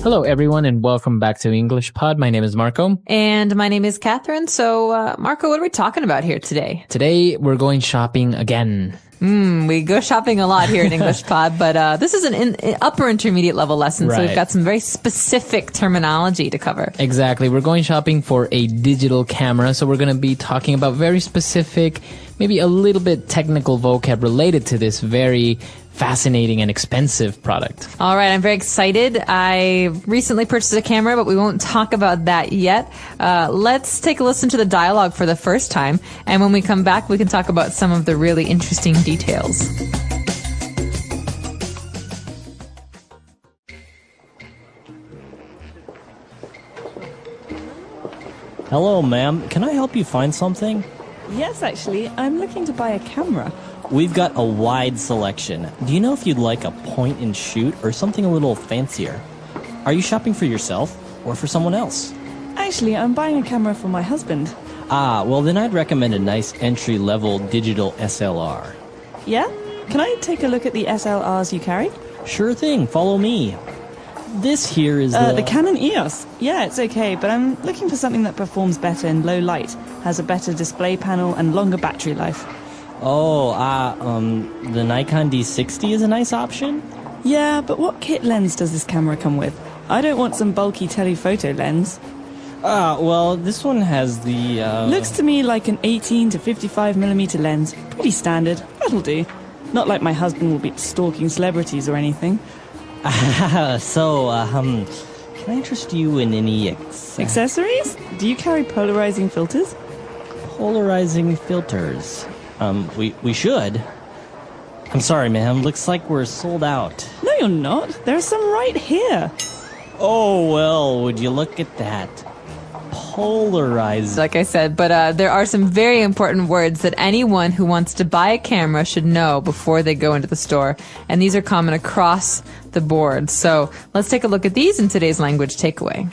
Hello, everyone, and welcome back to English Pod. My name is Marco. And my name is Catherine. So, Marco, what are we talking about here today? Today, we're going shopping again. We go shopping a lot here in English Pod, but this is an upper intermediate level lesson, so we've got some very specific terminology to cover. Exactly. We're going shopping for a digital camera, so we're going to be talking about very specific, maybe a little bit technical vocab related to this very fascinating and expensive product. All right, I'm very excited. I recently purchased a camera, but we won't talk about that yet. Let's take a listen to the dialogue for the first time, and when we come back, we can talk about some of the really interesting details. Hello, ma'am. Can I help you find something? Yes, actually. I'm looking to buy a camera. We've got a wide selection. Do you know if you'd like a point and shoot or something a little fancier? Are you shopping for yourself or for someone else? Actually, I'm buying a camera for my husband. Ah, well then I'd recommend a nice entry-level digital SLR. Yeah? Can I take a look at the SLRs you carry? Sure thing, follow me. This here is the Canon EOS. Yeah, it's okay, but I'm looking for something that performs better in low light, has a better display panel and longer battery life. Oh, the Nikon D60 is a nice option? Yeah, but what kit lens does this camera come with? I don't want some bulky telephoto lens. Well, this one has the, Looks to me like an 18 to 55mm lens. Pretty standard. That'll do. Not like my husband will be stalking celebrities or anything. Can I interest you in any accessories? Do you carry polarizing filters? Polarizing filters? We should. I'm sorry, ma'am. Looks like we're sold out. No, you're not. There are some right here. Oh, well, would you look at that? Polarizing. Like I said, but there are some very important words that anyone who wants to buy a camera should know before they go into the store. And these are common across the board. So let's take a look at these in today's language takeaway.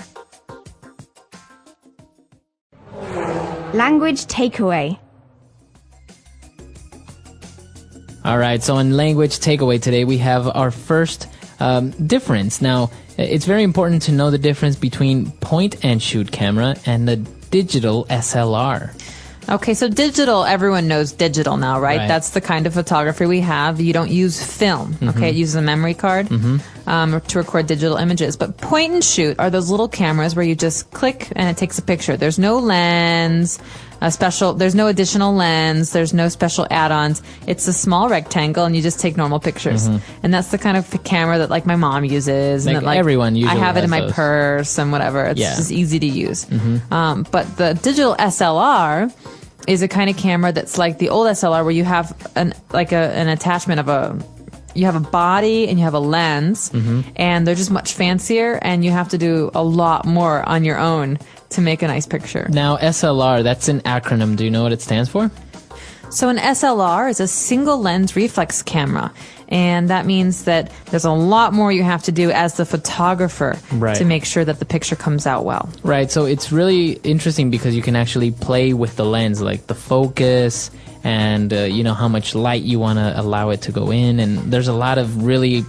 Language takeaway. All right, so in language takeaway today, we have our first difference. Now, it's very important to know the difference between point-and-shoot camera and the digital SLR. Okay, so digital, everyone knows digital now, right? That's the kind of photography we have. You don't use film, okay? It uses a memory card to record digital images. But point and shoot are those little cameras where you just click and it takes a picture. There's no lens, there's no additional lens, there's no special add-ons. It's a small rectangle and you just take normal pictures. And that's the kind of camera that like my mom uses. Like, and that, like, everyone usually I have it in my those. purse and whatever. It's just easy to use. But the digital SLR is a kind of camera that's like the old SLR where you have an attachment of you have a body and you have a lens and they're just much fancier and you have to do a lot more on your own to make a nice picture. Now, SLR, that's an acronym. Do you know what it stands for? So an SLR is a single lens reflex camera, and that means that there's a lot more you have to do as the photographer to make sure that the picture comes out well. Right, so it's really interesting because you can actually play with the lens, like the focus and, how much light you want to allow it to go in, and there's a lot of really,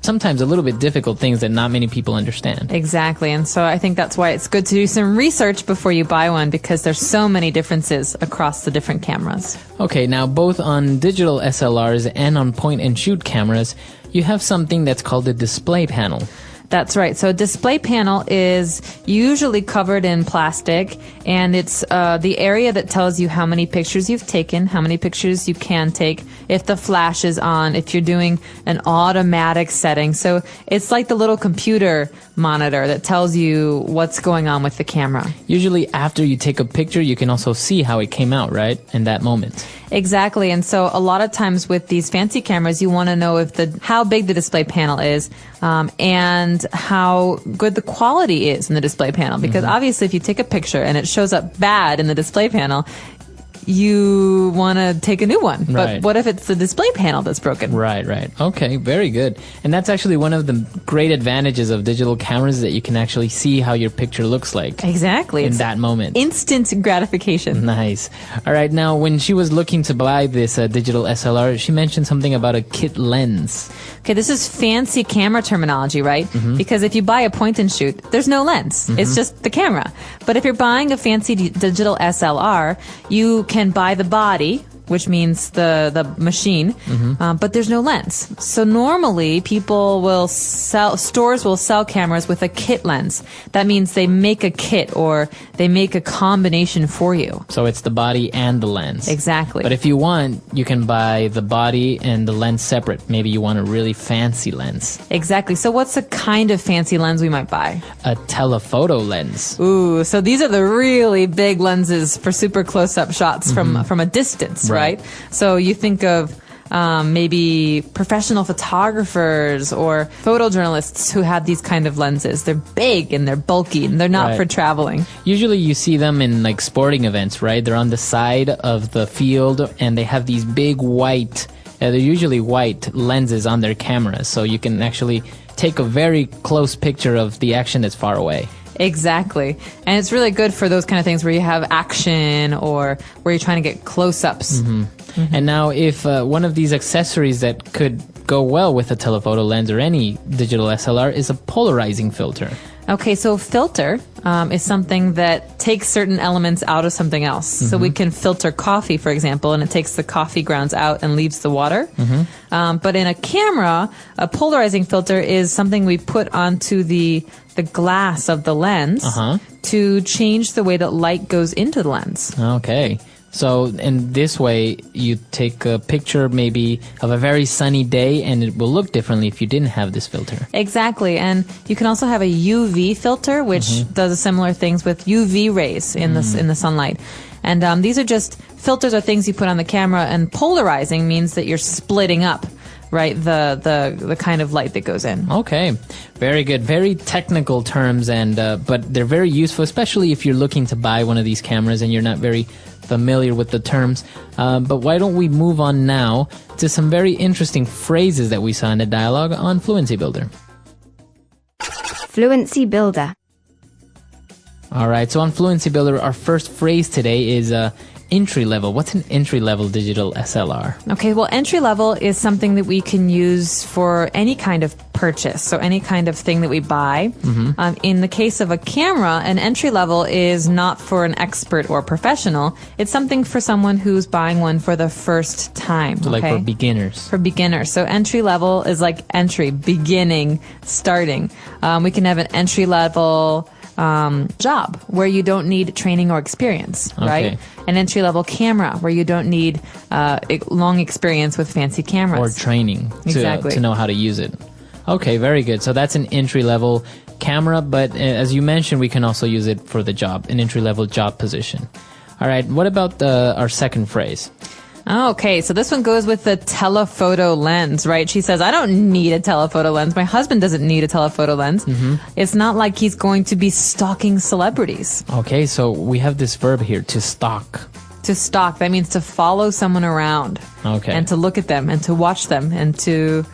sometimes a little bit difficult things that not many people understand. Exactly, and so I think that's why it's good to do some research before you buy one because there's so many differences across the different cameras. Okay, now both on digital SLRs and on point-and-shoot cameras, you have something that's called a display panel. That's right. So a display panel is usually covered in plastic, and it's the area that tells you how many pictures you've taken, how many pictures you can take, if the flash is on, if you're doing an automatic setting. So it's like the little computer monitor that tells you what's going on with the camera. Usually after you take a picture, you can also see how it came out, right, in that moment. Exactly, and so a lot of times with these fancy cameras, you want to know how big the display panel is, and how good the quality is in the display panel. Because obviously, if you take a picture and it shows up bad in the display panel, you want to take a new one. Right. But what if it's the display panel that's broken? Right. Okay, very good. And that's actually one of the great advantages of digital cameras, is that you can actually see how your picture looks like. Exactly. In that moment. Instant gratification. Nice. All right, now when she was looking to buy this digital SLR, she mentioned something about a kit lens. Okay, this is fancy camera terminology, right? Because if you buy a point and shoot, there's no lens. It's just the camera. But if you're buying a fancy digital SLR, you can buy the body, which means the machine, but there's no lens. So normally stores will sell cameras with a kit lens. That means they make a kit, or they make a combination for you. So it's the body and the lens. Exactly. But if you want, you can buy the body and the lens separate. Maybe you want a really fancy lens. Exactly. So what's a kind of fancy lens we might buy? A telephoto lens. Ooh, so these are the really big lenses for super close-up shots from a distance, right? So you think of maybe professional photographers or photojournalists who have these kind of lenses. They're big and they're bulky and they're not for traveling. Usually you see them in like sporting events, right? They're on the side of the field and they have these big white, they're usually white lenses on their cameras. So you can actually take a very close picture of the action that's far away. Exactly. And it's really good for those kind of things where you have action or where you're trying to get close-ups. And now if one of these accessories that could go well with a telephoto lens or any digital SLR is a polarizing filter. Okay, so filter is something that takes certain elements out of something else. So we can filter coffee, for example, and it takes the coffee grounds out and leaves the water. But in a camera, a polarizing filter is something we put onto the glass of the lens to change the way that light goes into the lens. Okay. So in this way, you take a picture maybe of a very sunny day and it will look differently if you didn't have this filter. Exactly. And you can also have a UV filter, which does similar things with UV rays in the sunlight. And these are just filters or things you put on the camera, and polarizing means that you're splitting up, right, the kind of light that goes in. Okay, very good. Very technical terms, and but they're very useful, especially if you're looking to buy one of these cameras and you're not very familiar with the terms. But why don't we move on now to some very interesting phrases that we saw in the dialogue on Fluency Builder. Fluency Builder. All right, so on Fluency Builder, our first phrase today is entry level. What's an entry level digital SLR? Okay, well, entry level is something that we can use for any kind of purchase, so any kind of thing that we buy. In the case of a camera, an entry level is not for an expert or professional. It's something for someone who's buying one for the first time. So like for beginners. For beginners. So entry level is like entry, beginning, starting. We can have an entry level job where you don't need training or experience, right? An entry-level camera where you don't need long experience with fancy cameras. Or training to know how to use it. Okay, very good. So that's an entry-level camera, but as you mentioned, we can also use it for the job, an entry-level job position. All right, what about our second phrase? Okay, so this one goes with the telephoto lens, right? She says, I don't need a telephoto lens. My husband doesn't need a telephoto lens. It's not like he's going to be stalking celebrities. Okay, so we have this verb here, to stalk. To stalk, that means to follow someone around. Okay. And to look at them and to watch them and to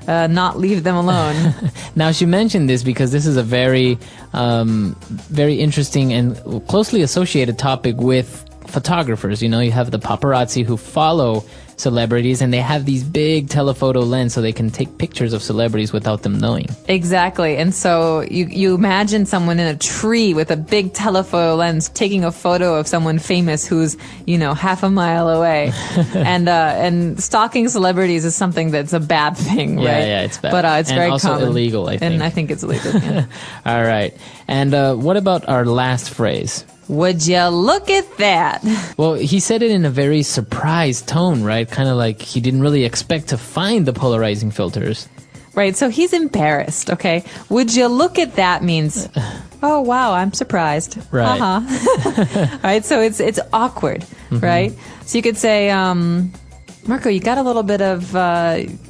not leave them alone. Now, she mentioned this because this is a very, very interesting and closely associated topic with photographers. You know, you have the paparazzi who follow celebrities and they have these big telephoto lens so they can take pictures of celebrities without them knowing. Exactly. And so you imagine someone in a tree with a big telephoto lens taking a photo of someone famous who's, you know, half a mile away. And stalking celebrities is something that's a bad thing, right? Yeah, it's bad. But it's and very also common. Illegal, I think. And I think it's illegal. Yeah. All right. And what about our last phrase? Would you look at that? Well, he said it in a very surprised tone, right? Kind of like he didn't really expect to find the polarizing filters. Right, so he's embarrassed, okay? Would you look at that means, oh, wow, I'm surprised. Right. Right, so it's awkward, right? So you could say, Marco, you got a little bit of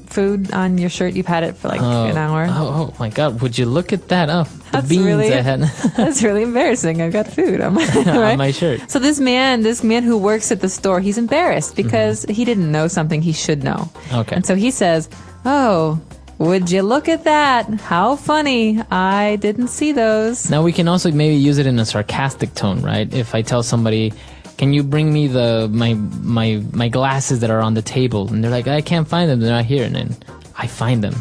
food on your shirt. You've had it for like an hour. Oh my God! Would you look at that? Oh, the That's beans really, I had that's really embarrassing. I've got food on my, right? on my shirt. So this man who works at the store, he's embarrassed because he didn't know something he should know. Okay. And so he says, "Oh, would you look at that? How funny! I didn't see those." Now we can also maybe use it in a sarcastic tone, right? If I tell somebody, "Can you bring me my glasses that are on the table?" And they're like, "I can't find them. They're not here." And then I find them.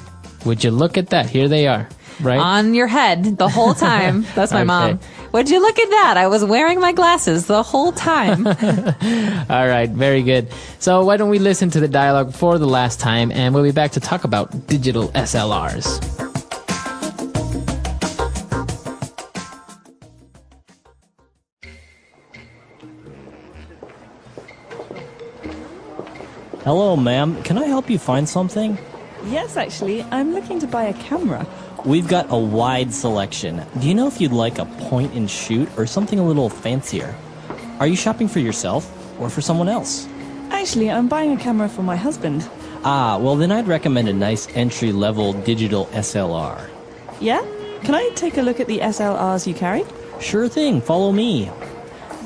Would you look at that? Here they are, right? On your head the whole time. That's my mom. Would you look at that? I was wearing my glasses the whole time. All right, very good. So why don't we listen to the dialogue for the last time, and we'll be back to talk about digital SLRs. Hello, ma'am. Can I help you find something? Yes, actually, I'm looking to buy a camera. We've got a wide selection. Do you know if you'd like a point and shoot or something a little fancier? Are you shopping for yourself or for someone else? Actually, I'm buying a camera for my husband. Ah, well then I'd recommend a nice entry-level digital SLR. Yeah? Can I take a look at the SLRs you carry? Sure thing, follow me.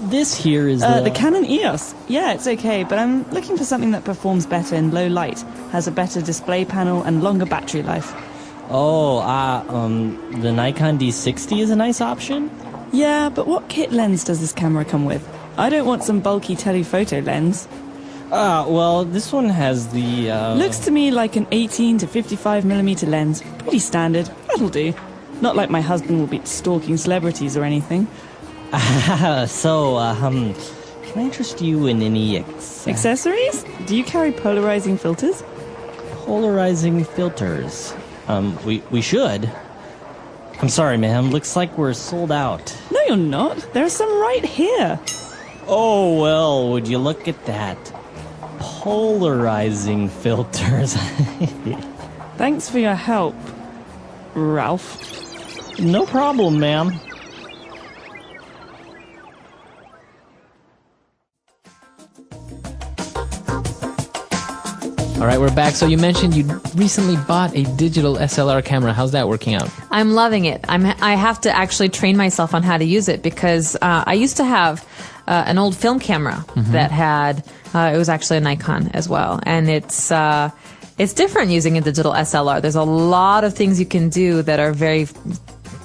This here is the Canon EOS. Yeah, it's okay, but I'm looking for something that performs better in low light, has a better display panel, and longer battery life. Oh, the Nikon D60 is a nice option? Yeah, but what kit lens does this camera come with? I don't want some bulky telephoto lens. Well, this one has the, Looks to me like an 18 to 55mm lens. Pretty standard. That'll do. Not like my husband will be stalking celebrities or anything. So, can I interest you in any accessories? Do you carry polarizing filters? Polarizing filters? We should. I'm sorry, ma'am. Looks like we're sold out. No, you're not. There are some right here. Oh, well, would you look at that? Polarizing filters. Thanks for your help, Ralph. No problem, ma'am. All right, we're back. So you mentioned you recently bought a digital SLR camera. How's that working out? I'm loving it. I have to actually train myself on how to use it because I used to have an old film camera that had it was actually a Nikon as well, and it's different using a digital SLR. There's a lot of things you can do that are very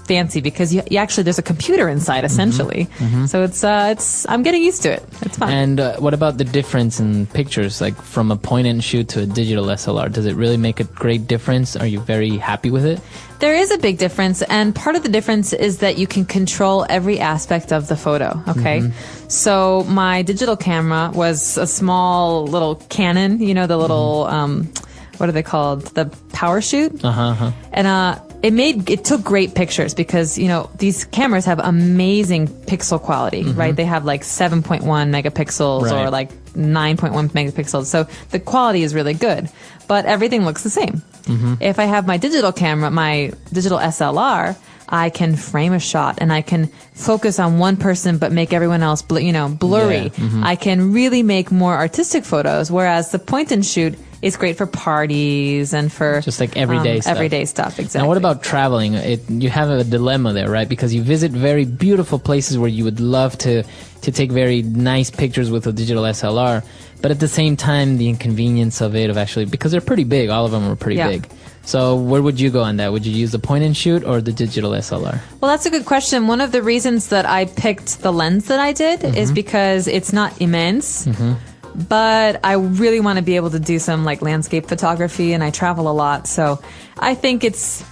fancy because you actually there's a computer inside essentially. So it's I'm getting used to it. It's fun. And what about the difference in pictures, like from a point and shoot to a digital SLR? Does it really make a great difference? Are you very happy with it? There is a big difference, and part of the difference is that you can control every aspect of the photo, okay? So my digital camera was a small little Canon, you know, the little, what are they called? The power shoot? And it took great pictures because, you know, these cameras have amazing pixel quality, right? They have like 7.1 megapixels or like 9.1 megapixels. So the quality is really good, but everything looks the same. If I have my digital camera, my digital SLR, I can frame a shot and I can focus on one person but make everyone else blurry. I can really make more artistic photos, whereas the point and shoot is great for parties and for just like everyday stuff. Everyday stuff, exactly. Now, what about traveling? You have a dilemma there, right? Because you visit very beautiful places where you would love to take very nice pictures with a digital SLR, but at the same time, the inconvenience of actually, because they're pretty big, all of them are pretty big. So where would you go on that? Would you use the point and shoot or the digital SLR? Well, that's a good question. One of the reasons that I picked the lens that I did is because it's not immense. But I really want to be able to do some like landscape photography, and I travel a lot, so I think it's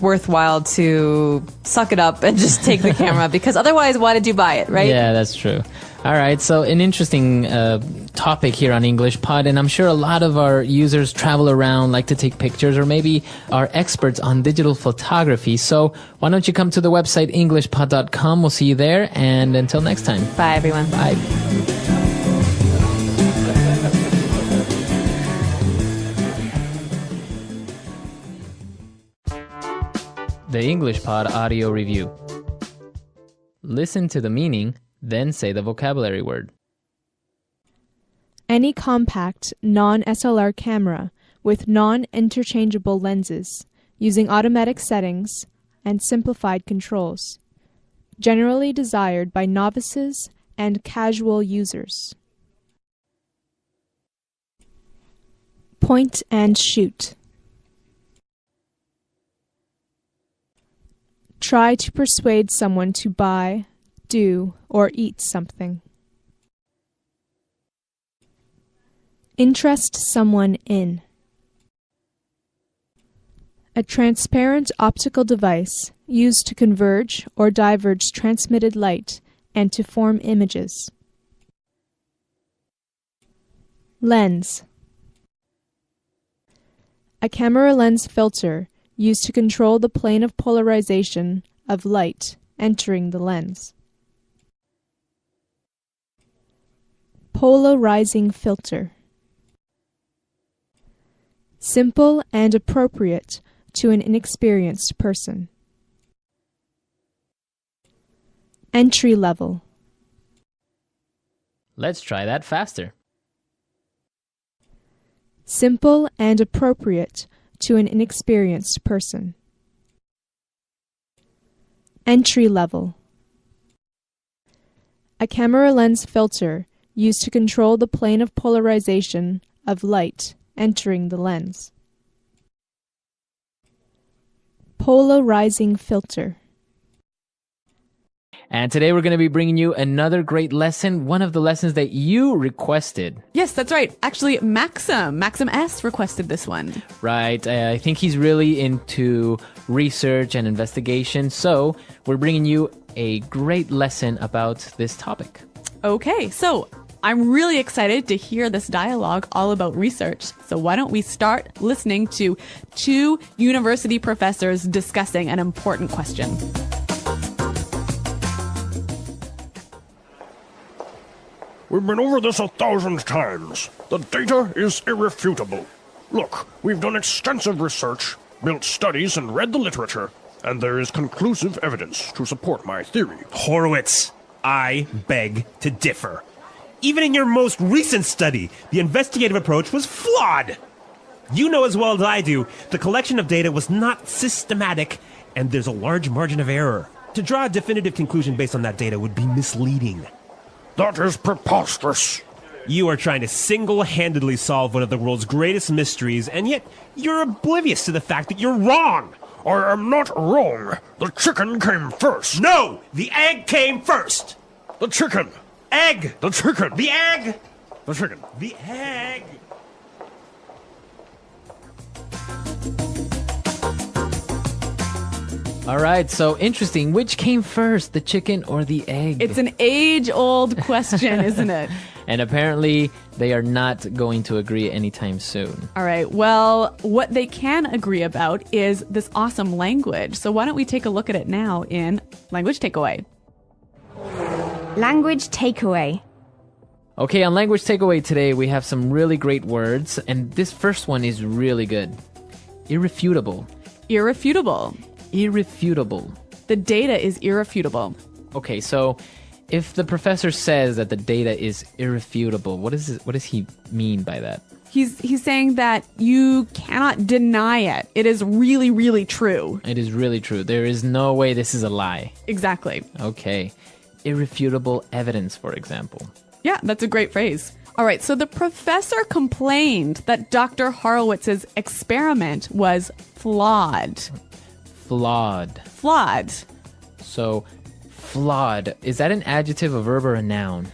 worthwhile to suck it up and just take the camera, because otherwise, why did you buy it, right? Yeah, that's true. All right, so an interesting topic here on English Pod, and I'm sure a lot of our users travel around, like to take pictures, or maybe are experts on digital photography. So why don't you come to the website englishpod.com? We'll see you there, and until next time. Bye, everyone. Bye. The English Pod Audio Review. Listen to the meaning, then say the vocabulary word. Any compact, non-SLR camera with non-interchangeable lenses using automatic settings and simplified controls, generally desired by novices and casual users. Point and shoot. Try to persuade someone to buy, do, or eat something. Interest someone in. A transparent optical device used to converge or diverge transmitted light and to form images. Lens. A camera lens filter used to control the plane of polarization of light entering the lens. Polarizing filter. Simple and appropriate to an inexperienced person. Entry level. Let's try that faster. Simple and appropriate to an inexperienced person. Entry level. A camera lens filter used to control the plane of polarization of light entering the lens. Polarizing filter. And today we're going to be bringing you another great lesson, one of the lessons that you requested. Yes, that's right. Actually, Maxim S requested this one. Right. I think he's really into research and investigation. So we're bringing you a great lesson about this topic. Okay, so I'm really excited to hear this dialogue all about research. So why don't we start listening to two university professors discussing an important question. We've been over this 1,000 times. The data is irrefutable. Look, we've done extensive research, built studies, and read the literature, and there is conclusive evidence to support my theory. Horowitz, I beg to differ. Even in your most recent study, the investigative approach was flawed. You know as well as I do, the collection of data was not systematic, and there's a large margin of error. To draw a definitive conclusion based on that data would be misleading. That is preposterous. You are trying to single-handedly solve one of the world's greatest mysteries, and yet you're oblivious to the fact that you're wrong. I am not wrong. The chicken came first. No! The egg came first! The chicken. Egg! The chicken. The egg! The chicken. The egg! All right, so interesting. Which came first, the chicken or the egg? It's an age-old question, isn't it? And apparently, they are not going to agree anytime soon. All right, well, what they can agree about is this awesome language. So why don't we take a look at it now in Language Takeaway. Language Takeaway. Okay, on Language Takeaway today, we have some really great words, and this first one is really good. Irrefutable. Irrefutable. Irrefutable. The data is irrefutable. Okay, so if the professor says that the data is irrefutable, what does he mean by that? He's saying that you cannot deny it. It is really, really true. It is really true. There is no way this is a lie. Exactly. Okay. Irrefutable evidence, for example. Yeah, that's a great phrase. All right, so the professor complained that Dr. Horowitz's experiment was flawed. Flawed. Flawed. So, flawed. Is that an adjective, a verb, or a noun?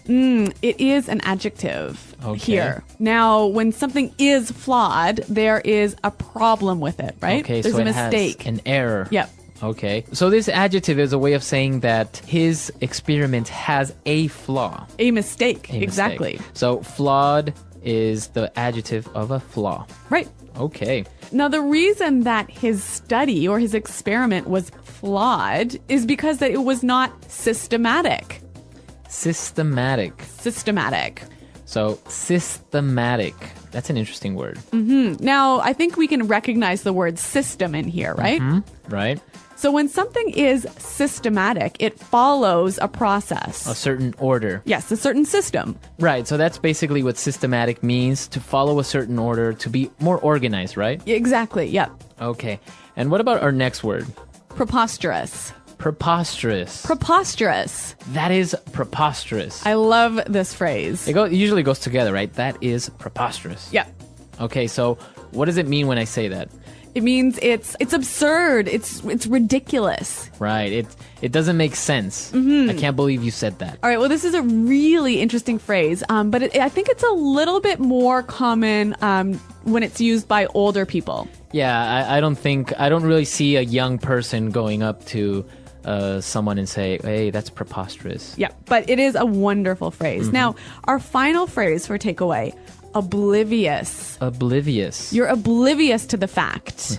It is an adjective here. Now, when something is flawed, there is a problem with it, right? Okay, There's so a it mistake. has an error. Yep. Okay. So this adjective is a way of saying that his experiment has a flaw. A mistake. A Exactly. mistake. So flawed is the adjective of a flaw. Right. Okay. Now, the reason that his study or his experiment was flawed is because that it was not systematic. Systematic. Systematic. So systematic. That's an interesting word. Now, I think we can recognize the word system in here, right? Right? So when something is systematic, it follows a process. A certain order. Yes, a certain system. Right, so that's basically what systematic means, to follow a certain order, to be more organized, right? Exactly, yep. Okay, and what about our next word? Preposterous. Preposterous. Preposterous. That is preposterous. I love this phrase. It usually goes together, right? That is preposterous. Yep. Okay, so what does it mean when I say that? It means it's absurd. It's ridiculous. Right. It doesn't make sense. I can't believe you said that. All right. Well, this is a really interesting phrase, but I think it's a little bit more common when it's used by older people. Yeah, I don't really see a young person going up to someone and say, hey, that's preposterous. Yeah, but it is a wonderful phrase. Now, our final phrase for takeaway, oblivious. Oblivious. You're oblivious to the fact.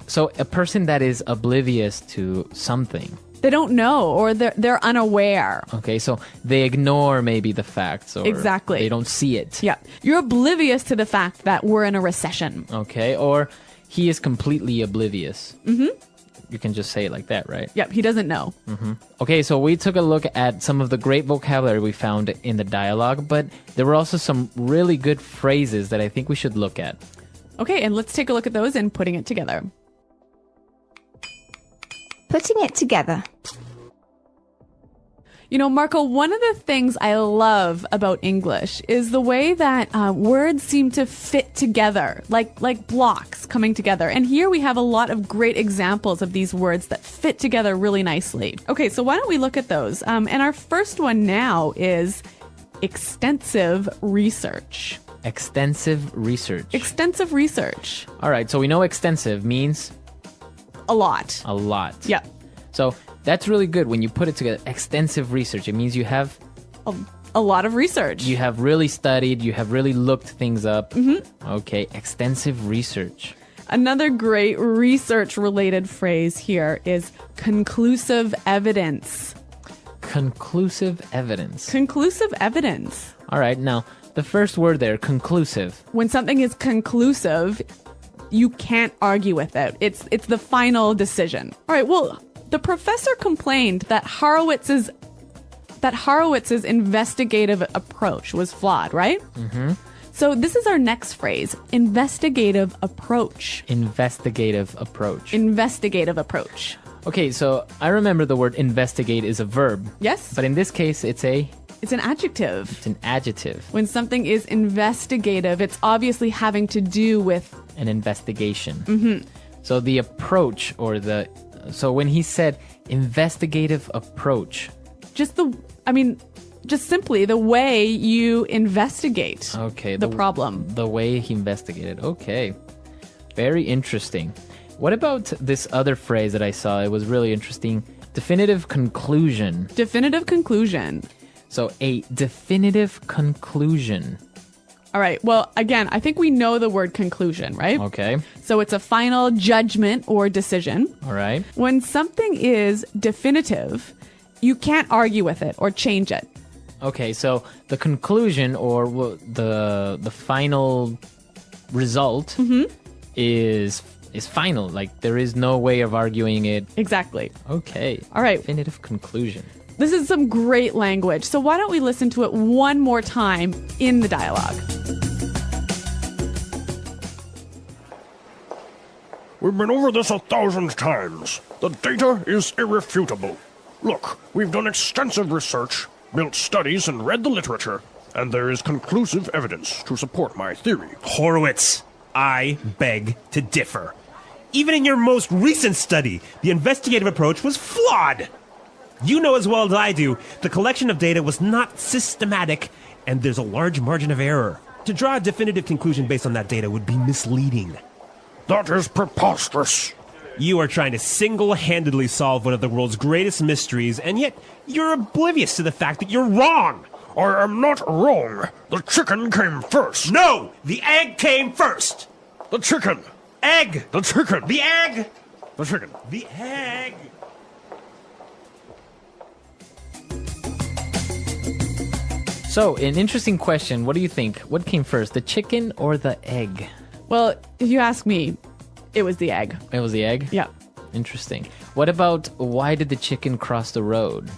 So a person that is oblivious to something. They don't know, or they're unaware. Okay, so they ignore maybe the facts, or Exactly. they don't see it. Yeah, you're oblivious to the fact that we're in a recession. Okay, or he is completely oblivious. You can just say it like that, right? Yep, he doesn't know. Okay, so we took a look at some of the great vocabulary we found in the dialogue, but there were also some really good phrases that I think we should look at. Okay, and let's take a look at those and putting it together. Putting it together. You know, Marco, one of the things I love about English is the way that words seem to fit together, like blocks coming together. And here we have a lot of great examples of these words that fit together really nicely. Okay, so why don't we look at those? And our first one now is extensive research. Extensive research. Extensive research. All right, so we know extensive means A lot. a lot. Yeah. So that's really good when you put it together. Extensive research. It means you have A lot of research. you have really studied, you have really looked things up. Okay, extensive research. Another great research-related phrase here is conclusive evidence. Conclusive evidence. Conclusive evidence. All right, now the first word there, conclusive. When something is conclusive, you can't argue with it. It's the final decision. All right, well, the professor complained that Horowitz's investigative approach was flawed, right? So this is our next phrase, investigative approach. Investigative approach. Investigative approach. Okay, so I remember the word investigate is a verb. Yes? But in this case, it's an adjective. adjective. When something is investigative, it's obviously having to do with An investigation. So the approach so when he said investigative approach. just simply the way you investigate Okay. the problem. The way he investigated. Okay. Very interesting. What about this other phrase that I saw? It was really interesting. Definitive conclusion. Definitive conclusion. So a definitive conclusion. All right. Well, again, I think we know the word conclusion, right? Okay. So it's a final judgment or decision. All right. When something is definitive, you can't argue with it or change it. Okay, so the conclusion or the final result is final. Like there is no way of arguing it. Exactly. Okay. All right. Definitive conclusion. This is some great language. So why don't we listen to it one more time in the dialogue? We've been over this 1,000 times. The data is irrefutable. Look, we've done extensive research, built studies, and read the literature, and there is conclusive evidence to support my theory. Horowitz, I beg to differ. Even in your most recent study, the investigative approach was flawed. You know as well as I do, the collection of data was not systematic, and there's a large margin of error. To draw a definitive conclusion based on that data would be misleading. That is preposterous. You are trying to single-handedly solve one of the world's greatest mysteries, and yet you're oblivious to the fact that you're wrong. I am not wrong. The chicken came first. No! The egg came first! The chicken. Egg! The chicken. The egg! The chicken. The egg! So, an interesting question. What do you think? What came first, the chicken or the egg? Well, if you ask me, it was the egg. It was the egg? Yeah. Interesting. What about why did the chicken cross the road?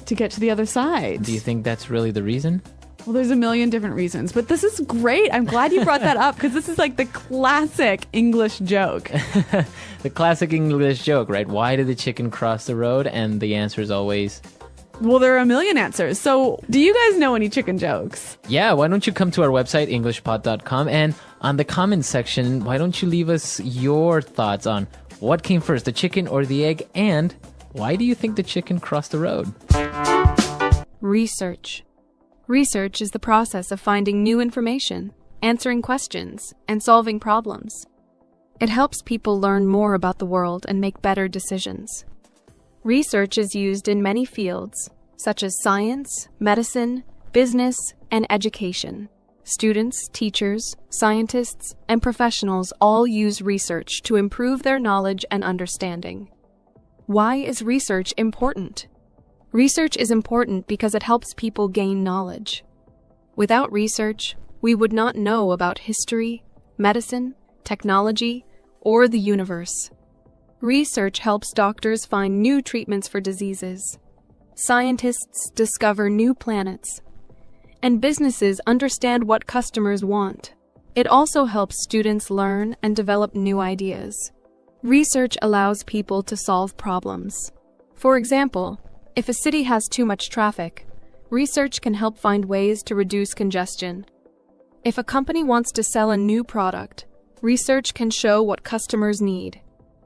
To get to the other side. Do you think that's really the reason? Well, there's a million different reasons, but this is great. I'm glad you brought that up because this is like the classic English joke. The classic English joke, right? Why did the chicken cross the road? And the answer is always... Well, there are a million answers. So, do you guys know any chicken jokes? Yeah, why don't you come to our website, EnglishPod.com, and on the comments section, why don't you leave us your thoughts on what came first, the chicken or the egg, and why do you think the chicken crossed the road? Research. Research is the process of finding new information, answering questions, and solving problems. It helps people learn more about the world and make better decisions. Research is used in many fields, such as science, medicine, business, and education. Students, teachers, scientists, and professionals all use research to improve their knowledge and understanding. Why is research important? Research is important because it helps people gain knowledge. Without research, we would not know about history, medicine, technology, or the universe. Research helps doctors find new treatments for diseases. Scientists discover new planets. And businesses understand what customers want. It also helps students learn and develop new ideas. Research allows people to solve problems. For example, if a city has too much traffic, research can help find ways to reduce congestion. If a company wants to sell a new product, research can show what customers need.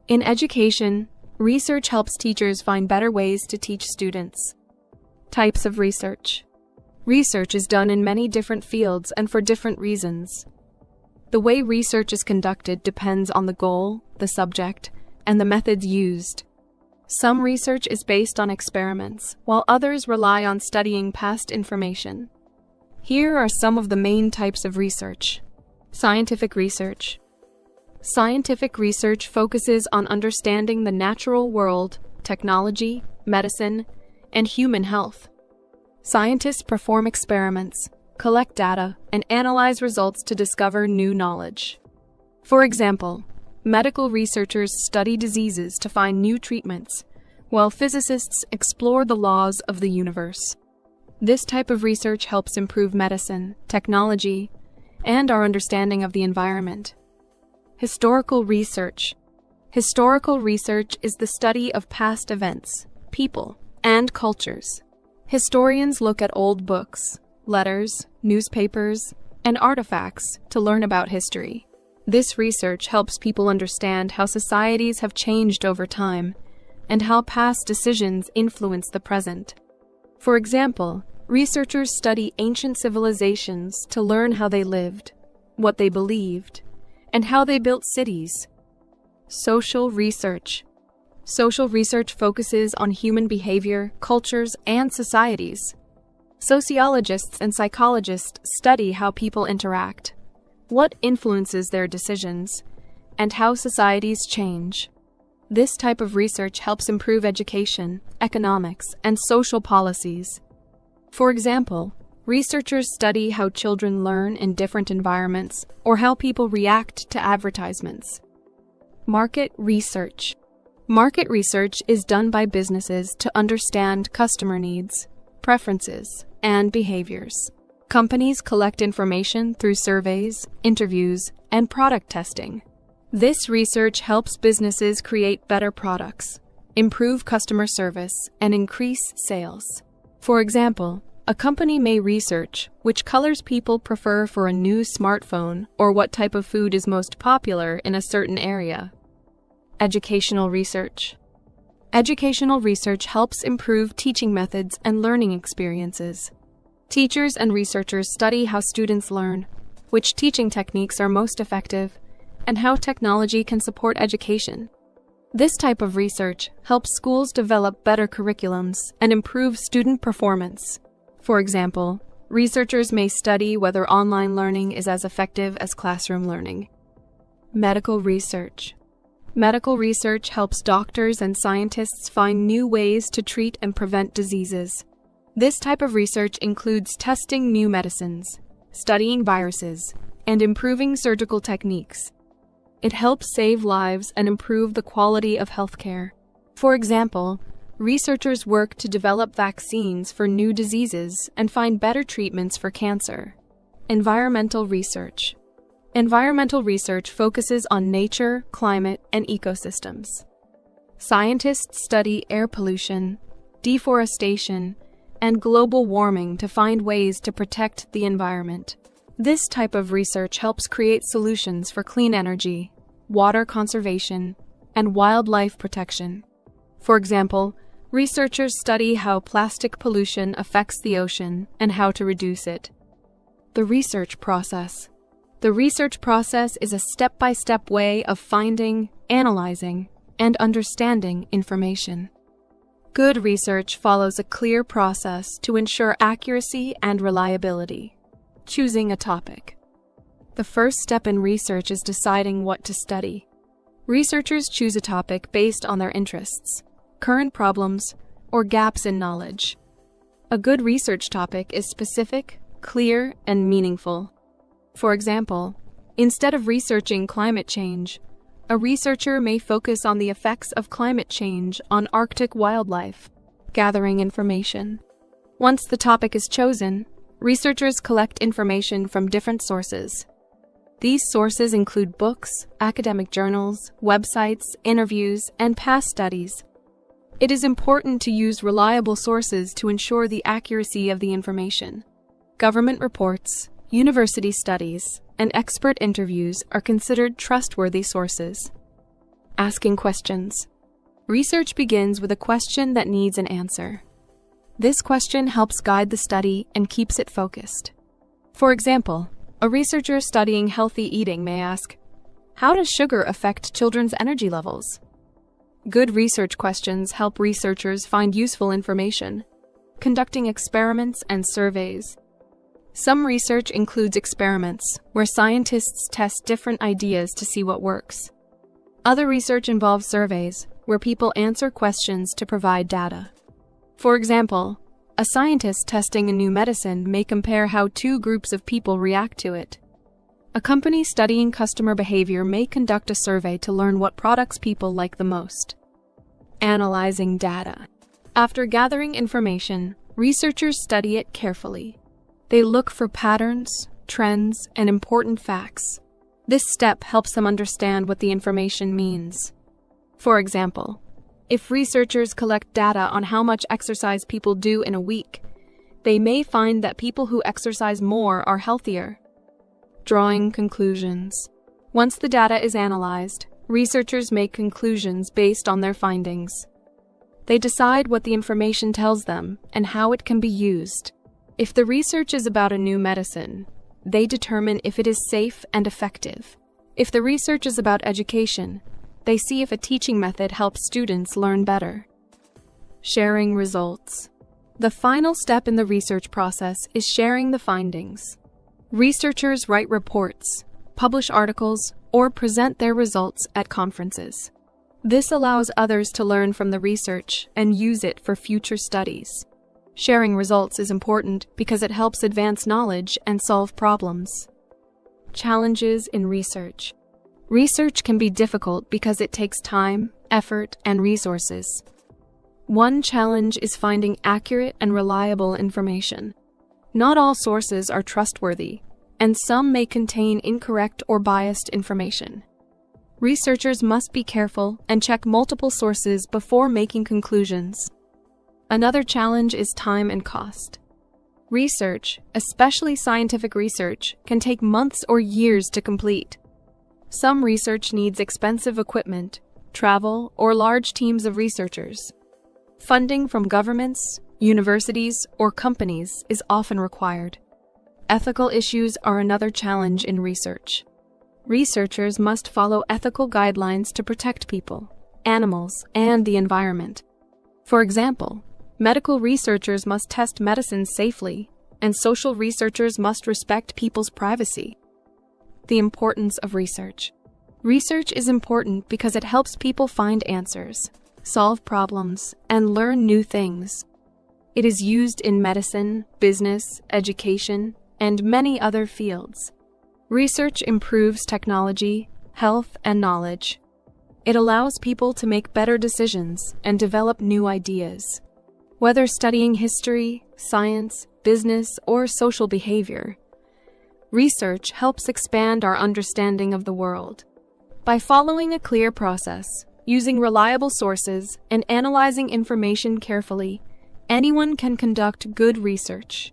In education, research helps teachers find better ways to teach students. Types of research. Research is done in many different fields and for different reasons. The way research is conducted depends on the goal, the subject, and the methods used. Some research is based on experiments, while others rely on studying past information. Here are some of the main types of research. Scientific research. Scientific research focuses on understanding the natural world, technology, medicine, and human health. Scientists perform experiments, collect data, and analyze results to discover new knowledge. For example, medical researchers study diseases to find new treatments, while physicists explore the laws of the universe. This type of research helps improve medicine, technology, and our understanding of the environment. Historical research. Historical research is the study of past events, people, and cultures. Historians look at old books, letters, newspapers, and artifacts to learn about history. This research helps people understand how societies have changed over time and how past decisions influence the present. For example, researchers study ancient civilizations to learn how they lived, what they believed, and how they built cities. Social research. Social research focuses on human behavior, cultures, and societies. Sociologists and psychologists study how people interact, what influences their decisions, and how societies change. This type of research helps improve education, economics, and social policies. For example, researchers study how children learn in different environments or how people react to advertisements. Market research. Market research is done by businesses to understand customer needs, preferences, and behaviors. Companies collect information through surveys, interviews, and product testing. This research helps businesses create better products, improve customer service, and increase sales. For example, a company may research which colors people prefer for a new smartphone or what type of food is most popular in a certain area. Educational research. Educational research helps improve teaching methods and learning experiences. Teachers and researchers study how students learn, which teaching techniques are most effective, and how technology can support education. This type of research helps schools develop better curriculums and improve student performance. For example, researchers may study whether online learning is as effective as classroom learning. Medical research. Medical research helps doctors and scientists find new ways to treat and prevent diseases. This type of research includes testing new medicines, studying viruses, and improving surgical techniques. It helps save lives and improve the quality of healthcare. For example, researchers work to develop vaccines for new diseases and find better treatments for cancer. Environmental research. Environmental research focuses on nature, climate, and ecosystems. Scientists study air pollution, deforestation, and global warming to find ways to protect the environment. This type of research helps create solutions for clean energy, water conservation, and wildlife protection. For example, researchers study how plastic pollution affects the ocean and how to reduce it. The research process. The research process is a step-by-step way of finding, analyzing, and understanding information. Good research follows a clear process to ensure accuracy and reliability. Choosing a topic. The first step in research is deciding what to study. Researchers choose a topic based on their interests, current problems, or gaps in knowledge. A good research topic is specific, clear, and meaningful. For example, instead of researching climate change, a researcher may focus on the effects of climate change on Arctic wildlife, gathering information. Once the topic is chosen, researchers collect information from different sources. These sources include books, academic journals, websites, interviews, and past studies. It is important to use reliable sources to ensure the accuracy of the information. Government reports, university studies, and expert interviews are considered trustworthy sources. Asking questions. Research begins with a question that needs an answer. This question helps guide the study and keeps it focused. For example, a researcher studying healthy eating may ask, how does sugar affect children's energy levels? Good research questions help researchers find useful information, conducting experiments and surveys. Some research includes experiments, where scientists test different ideas to see what works. Other research involves surveys, where people answer questions to provide data. For example, a scientist testing a new medicine may compare how two groups of people react to it. A company studying customer behavior may conduct a survey to learn what products people like the most. Analyzing data. After gathering information, researchers study it carefully. They look for patterns, trends, and important facts. This step helps them understand what the information means. For example, if researchers collect data on how much exercise people do in a week, they may find that people who exercise more are healthier. Drawing conclusions. Once the data is analyzed, researchers make conclusions based on their findings. They decide what the information tells them and how it can be used. If the research is about a new medicine, they determine if it is safe and effective. If the research is about education, they see if a teaching method helps students learn better. Sharing results. The final step in the research process is sharing the findings. Researchers write reports, publish articles, or present their results at conferences. This allows others to learn from the research and use it for future studies. Sharing results is important because it helps advance knowledge and solve problems. Challenges in research. Research can be difficult because it takes time, effort, and resources. One challenge is finding accurate and reliable information. Not all sources are trustworthy, and some may contain incorrect or biased information. Researchers must be careful and check multiple sources before making conclusions. Another challenge is time and cost. Research, especially scientific research, can take months or years to complete. Some research needs expensive equipment, travel, or large teams of researchers. Funding from governments, universities, or companies is often required. Ethical issues are another challenge in research. Researchers must follow ethical guidelines to protect people, animals, and the environment. For example, medical researchers must test medicines safely, and social researchers must respect people's privacy. The importance of research. Research is important because it helps people find answers, solve problems, and learn new things. It is used in medicine, business, education, and many other fields. Research improves technology, health, and knowledge. It allows people to make better decisions and develop new ideas. Whether studying history, science, business, or social behavior, research helps expand our understanding of the world. By following a clear process, using reliable sources, and analyzing information carefully, anyone can conduct good research.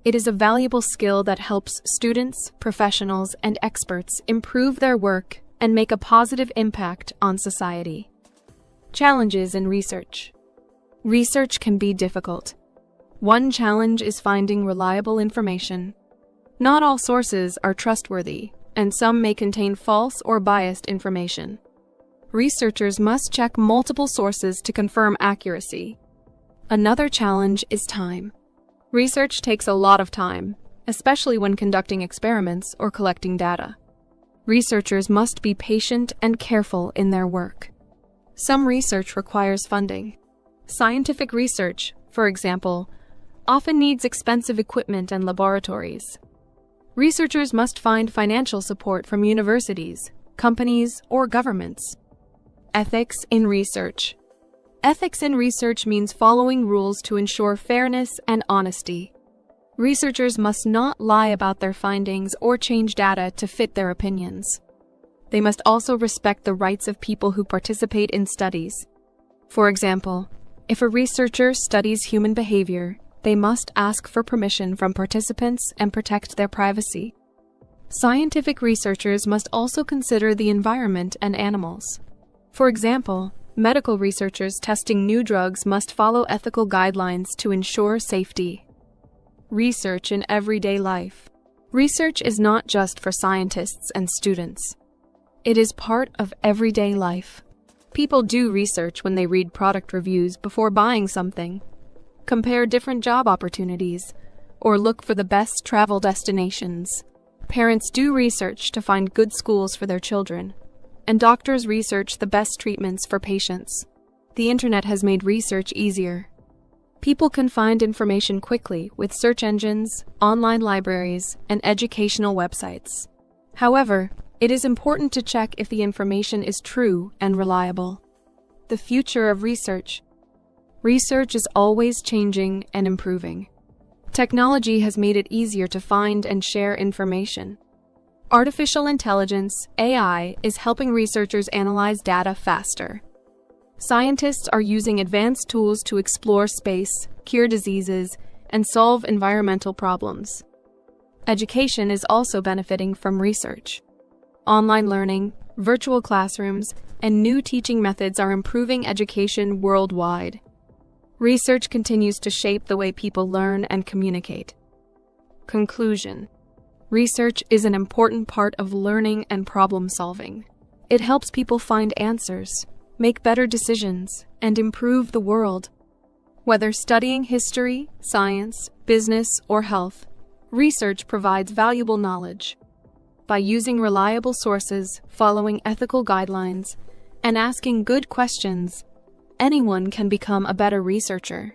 It is a valuable skill that helps students, professionals, and experts improve their work and make a positive impact on society. Challenges in research. Research can be difficult. One challenge is finding reliable information. Not all sources are trustworthy, and some may contain false or biased information. Researchers must check multiple sources to confirm accuracy. Another challenge is time. Research takes a lot of time, especially when conducting experiments or collecting data. Researchers must be patient and careful in their work. Some research requires funding. Scientific research, for example, often needs expensive equipment and laboratories. Researchers must find financial support from universities, companies, or governments. Ethics in research. Ethics in research means following rules to ensure fairness and honesty. Researchers must not lie about their findings or change data to fit their opinions. They must also respect the rights of people who participate in studies. For example, if a researcher studies human behavior, they must ask for permission from participants and protect their privacy. Scientific researchers must also consider the environment and animals. For example, medical researchers testing new drugs must follow ethical guidelines to ensure safety. Research in everyday life. Research is not just for scientists and students. It is part of everyday life. People do research when they read product reviews before buying something, compare different job opportunities, or look for the best travel destinations. Parents do research to find good schools for their children, and doctors research the best treatments for patients. The internet has made research easier. People can find information quickly with search engines, online libraries, and educational websites. However, it is important to check if the information is true and reliable. The future of research. Research is always changing and improving. Technology has made it easier to find and share information. Artificial intelligence, AI, is helping researchers analyze data faster. Scientists are using advanced tools to explore space, cure diseases, and solve environmental problems. Education is also benefiting from research. Online learning, virtual classrooms, and new teaching methods are improving education worldwide. Research continues to shape the way people learn and communicate. Conclusion. Research is an important part of learning and problem solving. It helps people find answers, make better decisions, and improve the world. Whether studying history, science, business, or health, research provides valuable knowledge. By using reliable sources, following ethical guidelines, and asking good questions, anyone can become a better researcher.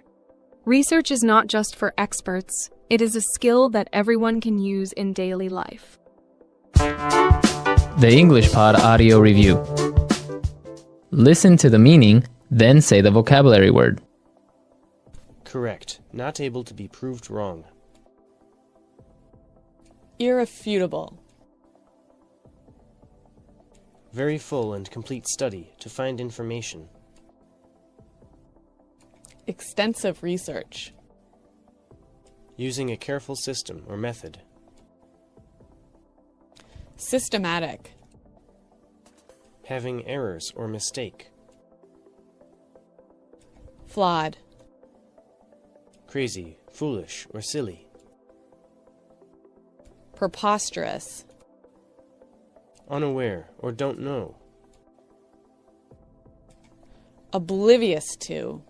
Research is not just for experts, it is a skill that everyone can use in daily life. The English Pod Audio Review. Listen to the meaning, then say the vocabulary word. Correct. Not able to be proved wrong. Irrefutable. Very full and complete study to find information. Extensive research. Using a careful system or method. Systematic. Having errors or mistake. Flawed. Crazy, foolish, or silly. Preposterous. Unaware or don't know. Oblivious to.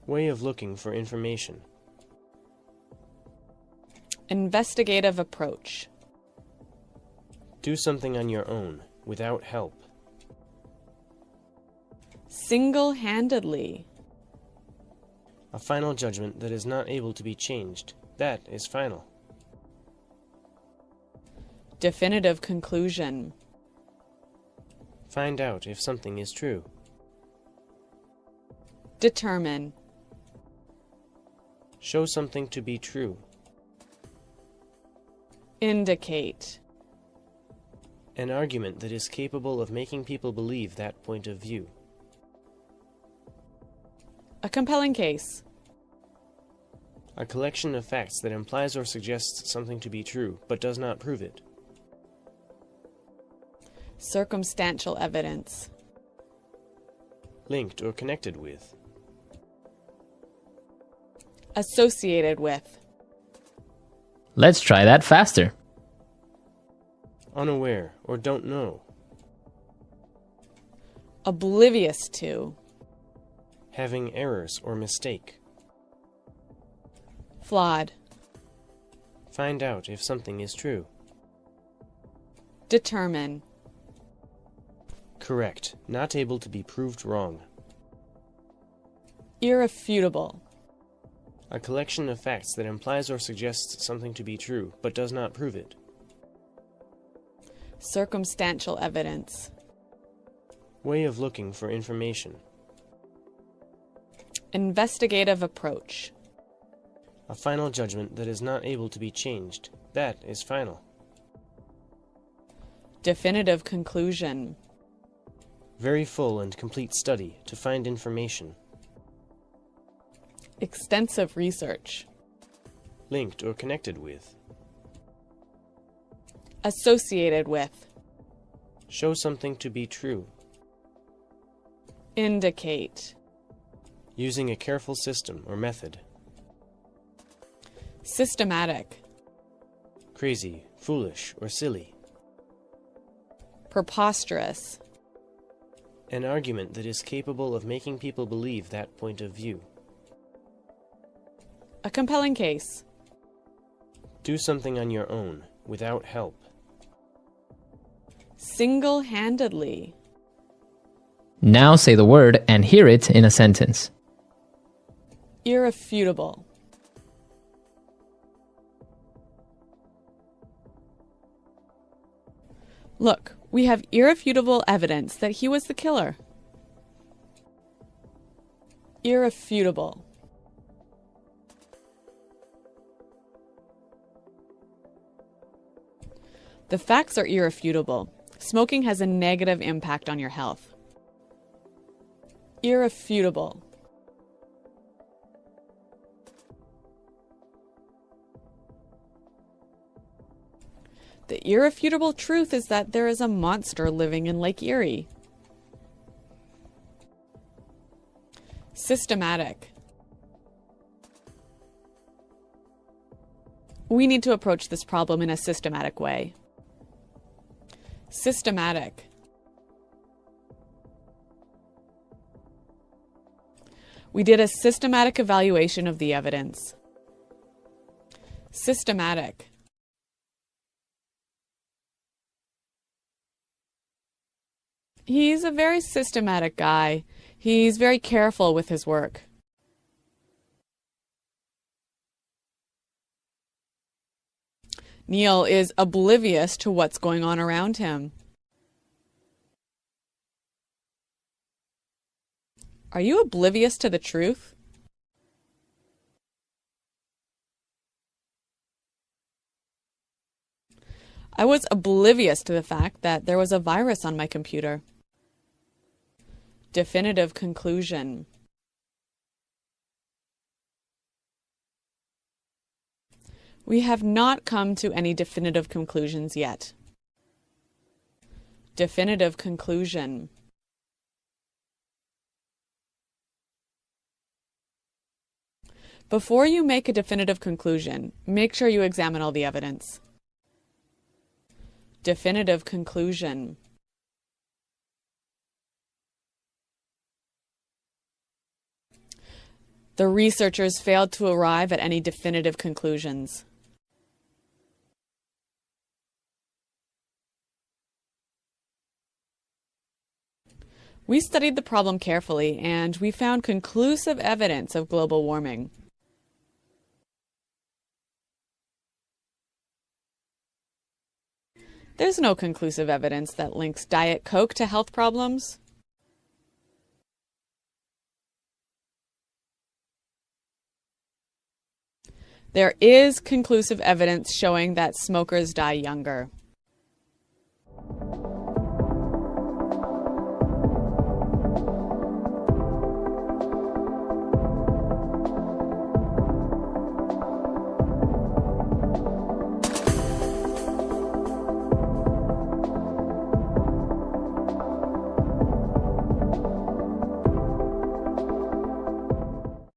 Way of looking for information. Investigative approach. Do something on your own, without help. Single-handedly. A final judgment that is not able to be changed. That is final. Definitive conclusion. Find out if something is true. Determine. Show something to be true. Indicate. An argument that is capable of making people believe that point of view. A compelling case. A collection of facts that implies or suggests something to be true, but does not prove it. Circumstantial evidence. Linked or connected with. Associated with. Let's try that faster. Unaware or don't know. Oblivious to. Having errors or mistake. Flawed. Find out if something is true. Determine. Correct. Not able to be proved wrong. Irrefutable. A collection of facts that implies or suggests something to be true, but does not prove it. Circumstantial evidence. Way of looking for information. Investigative approach. A final judgment that is not able to be changed. That is final. Definitive conclusion. Very full and complete study to find information. Extensive research. Linked or connected with. Associated with. Show something to be true. Indicate. Using a careful system or method. Systematic. Crazy, foolish, or silly. Preposterous. An argument that is capable of making people believe that point of view. A compelling case. Do something on your own, without help. Single-handedly. Now say the word and hear it in a sentence. Irrefutable. Look, we have irrefutable evidence that he was the killer. Irrefutable. The facts are irrefutable. Smoking has a negative impact on your health. Irrefutable. The irrefutable truth is that there is a monster living in Lake Erie. Systematic. We need to approach this problem in a systematic way. Systematic. We did a systematic evaluation of the evidence. Systematic. He's a very systematic guy. He's very careful with his work. Neil is oblivious to what's going on around him. Are you oblivious to the truth? I was oblivious to the fact that there was a virus on my computer. Definitive conclusion. We have not come to any definitive conclusions yet. Definitive conclusion. Before you make a definitive conclusion, make sure you examine all the evidence. Definitive conclusion. The researchers failed to arrive at any definitive conclusions. We studied the problem carefully, and we found conclusive evidence of global warming. There's no conclusive evidence that links Diet Coke to health problems. There is conclusive evidence showing that smokers die younger.